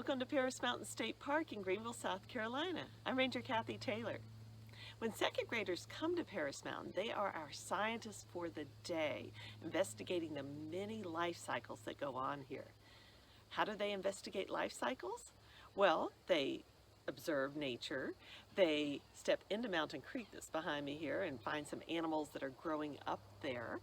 Welcome to Paris Mountain State Park in Greenville, South Carolina. I'm Ranger Kathy Taylor. When second graders come to Paris Mountain, they are our scientists for the day, investigating the many life cycles that go on here. How do they investigate life cycles? Well, they observe nature. They step into Mountain Creek that's behind me here and find some animals that are growing up there.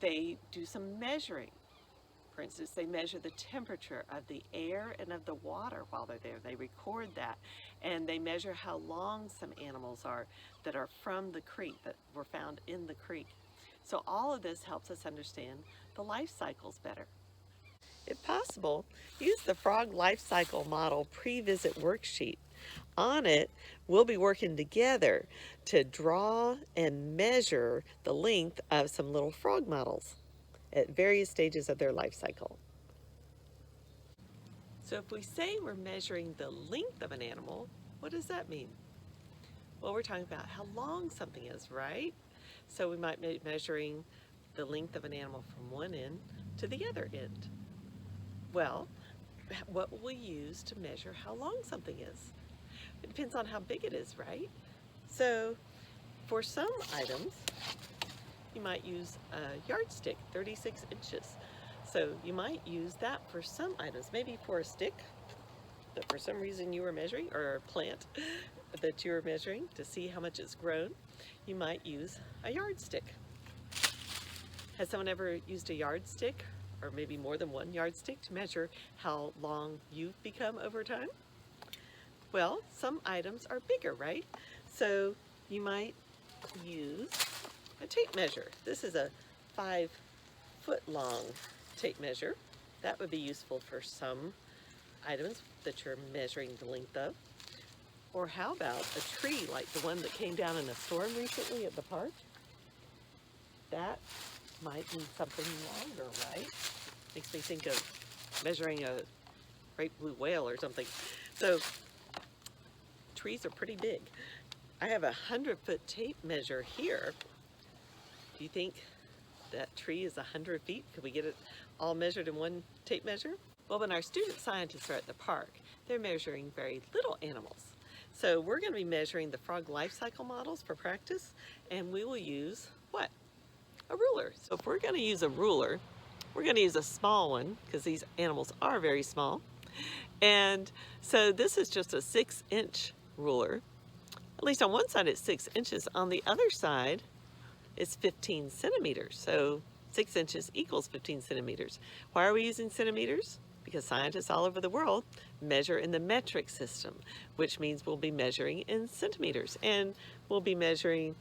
They do some measuring. For instance, they measure the temperature of the air and of the water while they're there. They record that, and they measure how long some animals are that are from the creek, that were found in the creek. So all of this helps us understand the life cycles better. If possible, use the Frog Life Cycle Model pre-visit worksheet. On it, we'll be working together to draw and measure the length of some little frog models at various stages of their life cycle. So if we say we're measuring the length of an animal, what does that mean? Well, we're talking about how long something is, right? So we might be measuring the length of an animal from one end to the other end. Well, what will we use to measure how long something is? It depends on how big it is, right? So for some items, you might use a yardstick, 36 inches. So you might use that for some items, maybe for a stick that for some reason you were measuring, or a plant that you were measuring to see how much it's grown. You might use a yardstick. Has someone ever used a yardstick, or maybe more than one yardstick, to measure how long you've become over time? Well, some items are bigger, right? So you might use a tape measure. This is a 5-foot long tape measure. That would be useful for some items that you're measuring the length of. Or how about a tree like the one that came down in a storm recently at the park? That might need something longer, right? Makes me think of measuring a great blue whale or something. So trees are pretty big. I have a 100-foot tape measure here. Do you think that tree is 100 feet? Could we get it all measured in one tape measure? Well, when our student scientists are at the park, they're measuring very little animals. So we're going to be measuring the frog life cycle models for practice, and we will use what? A ruler. So if we're going to use a ruler, we're going to use a small one because these animals are very small. And so this is just a 6-inch ruler. At least on one side it's 6 inches. On the other side, it's 15 centimeters. So 6 inches equals 15 centimeters. Why are we using centimeters? Because scientists all over the world measure in the metric system, which means we'll be measuring in centimeters. And we'll be measuring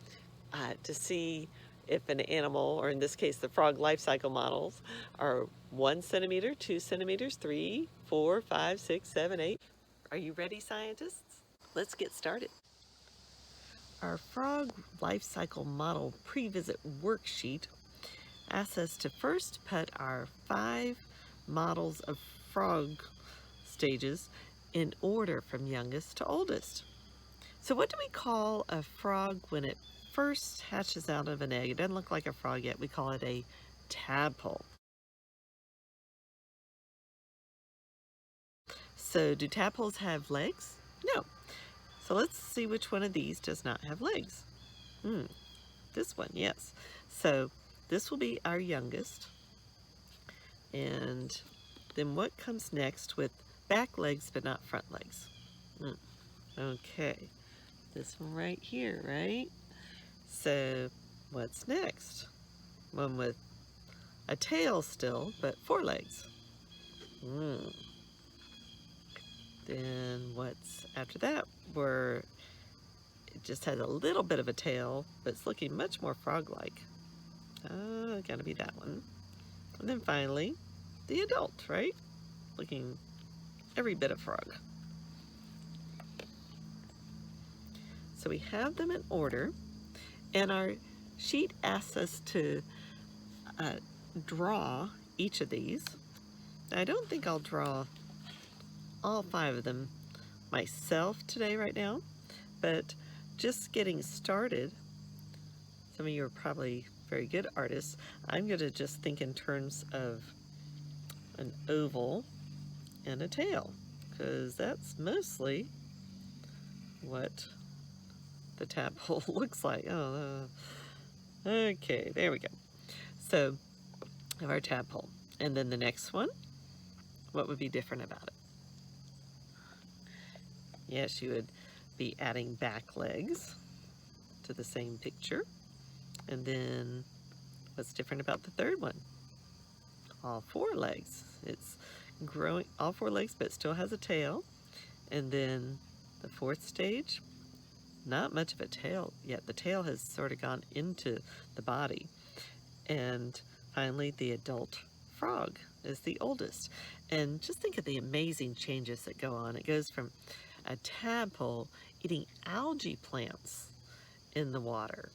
to see if an animal, or in this case the frog life cycle models, are 1 centimeter, 2 centimeters, 3, 4, 5, 6, 7, 8. Are you ready, scientists? Let's get started. Our frog life cycle model pre-visit worksheet asks us to first put our 5 models of frog stages in order from youngest to oldest. So what do we call a frog when it first hatches out of an egg? It doesn't look like a frog yet. We call it a tadpole. So do tadpoles have legs? No. So let's see which one of these does not have legs. This one, yes. So this will be our youngest. And then what comes next with back legs but not front legs? Okay, this one right here, right? So what's next? One with a tail still, but 4 legs. Then what's after that? Where it just has a little bit of a tail, but it's looking much more frog-like. Gotta be that one. And then finally, the adult, right? Looking every bit of frog. So we have them in order, and our sheet asks us to draw each of these. I don't think I'll draw all 5 of them myself today right now, but just getting started, some of you are probably very good artists. I'm going to just think in terms of an oval and a tail. because that's mostly what the tadpole looks like. Oh, okay, there we go. So, of our tadpole. And then the next one, what would be different about it? Yes, you would be adding back legs to the same picture. And then what's different about the third one? All four legs. It's growing all four legs, but still has a tail. And then the fourth stage, not much of a tail yet. The tail has sort of gone into the body. And finally, the adult frog is the oldest. And just think of the amazing changes that go on. It goes from a tadpole eating algae plants in the water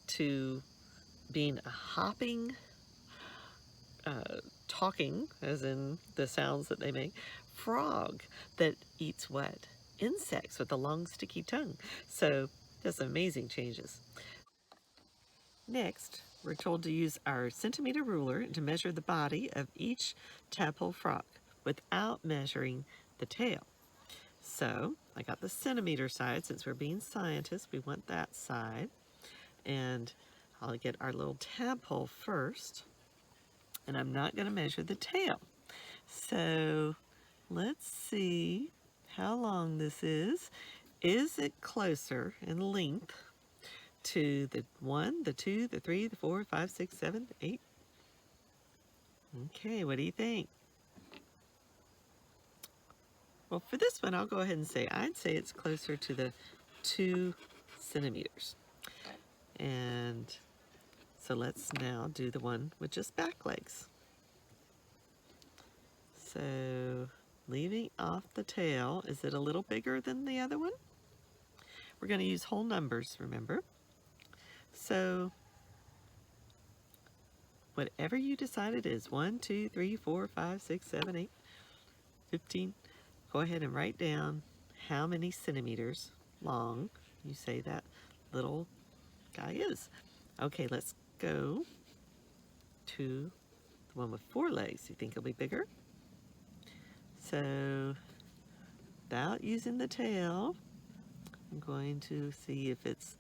to being a hopping, talking, as in the sounds that they make, frog that eats what? Insects with a long sticky tongue. So just amazing changes. Next, we're told to use our centimeter ruler to measure the body of each tadpole frog without measuring the tail. So I got the centimeter side. Since we're being scientists, we want that side. And I'll get our little tadpole first. And I'm not going to measure the tail. So let's see how long this is. Is it closer in length to the 1, the 2, the 3, the 4, 5, 6, 7, 8? Okay, what do you think? Well, for this one, I'll go ahead and say, I'd say it's closer to the 2 centimeters. And so let's now do the one with just back legs. So leaving off the tail, is it a little bigger than the other one? We're going to use whole numbers, remember? So whatever you decide it is, 1, 2, 3, 4, 5, 6, 7, 8, 15. Go ahead and write down how many centimeters long you say that little guy is. Okay, let's go to the one with 4 legs. You think it'll be bigger? So without using the tail, I'm going to see if it's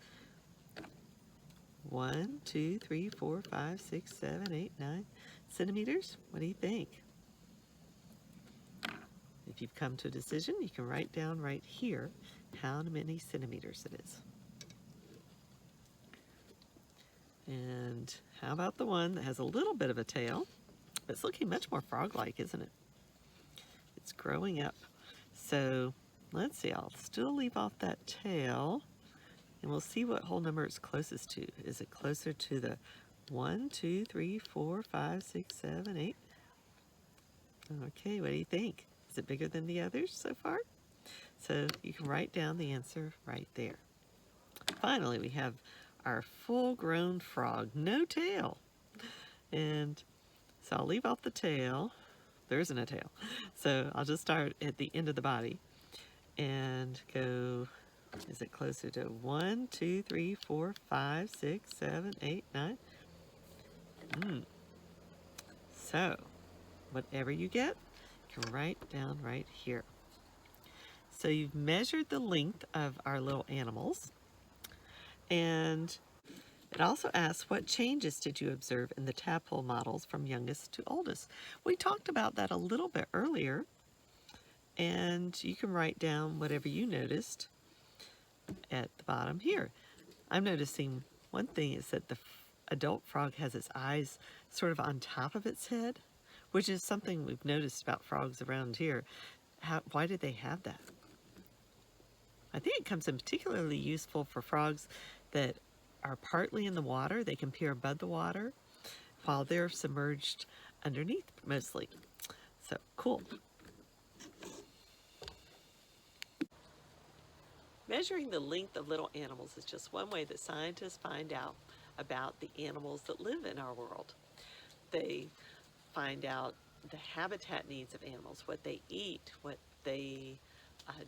1, 2, 3, 4, 5, 6, 7, 8, 9 centimeters. What do you think? If you've come to a decision, you can write down right here how many centimeters it is. And how about the one that has a little bit of a tail? It's looking much more frog-like, isn't it? It's growing up. So let's see, I'll still leave off that tail, and we'll see what whole number it's closest to. Is it closer to the 1, 2, 3, 4, 5, 6, 7, 8? Okay, what do you think? Is it bigger than the others so far? So you can write down the answer right there. Finally, we have our full-grown frog, no tail. And so I'll leave off the tail. There isn't a tail. So I'll just start at the end of the body and go, is it closer to 1, 2, 3, 4, 5, 6, 7, 8, 9? So whatever you get, you can write down right here. So you've measured the length of our little animals, and it also asks, what changes did you observe in the tadpole models from youngest to oldest? We talked about that a little bit earlier, and you can write down whatever you noticed at the bottom here. I'm noticing one thing is that the adult frog has its eyes sort of on top of its head, which is something we've noticed about frogs around here. Why do they have that? I think it comes in particularly useful for frogs that are partly in the water. They can peer above the water while they're submerged underneath mostly. So cool. Measuring the length of little animals is just one way that scientists find out about the animals that live in our world. They find out the habitat needs of animals, what they eat, what they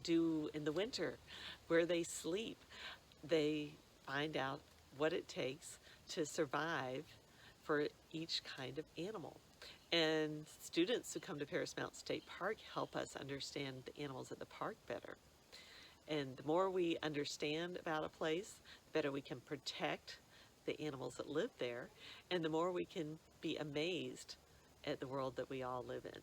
do in the winter, where they sleep. They find out what it takes to survive for each kind of animal. And students who come to Paris Mountain State Park help us understand the animals at the park better. And the more we understand about a place, the better we can protect the animals that live there, and the more we can be amazed at the world that we all live in.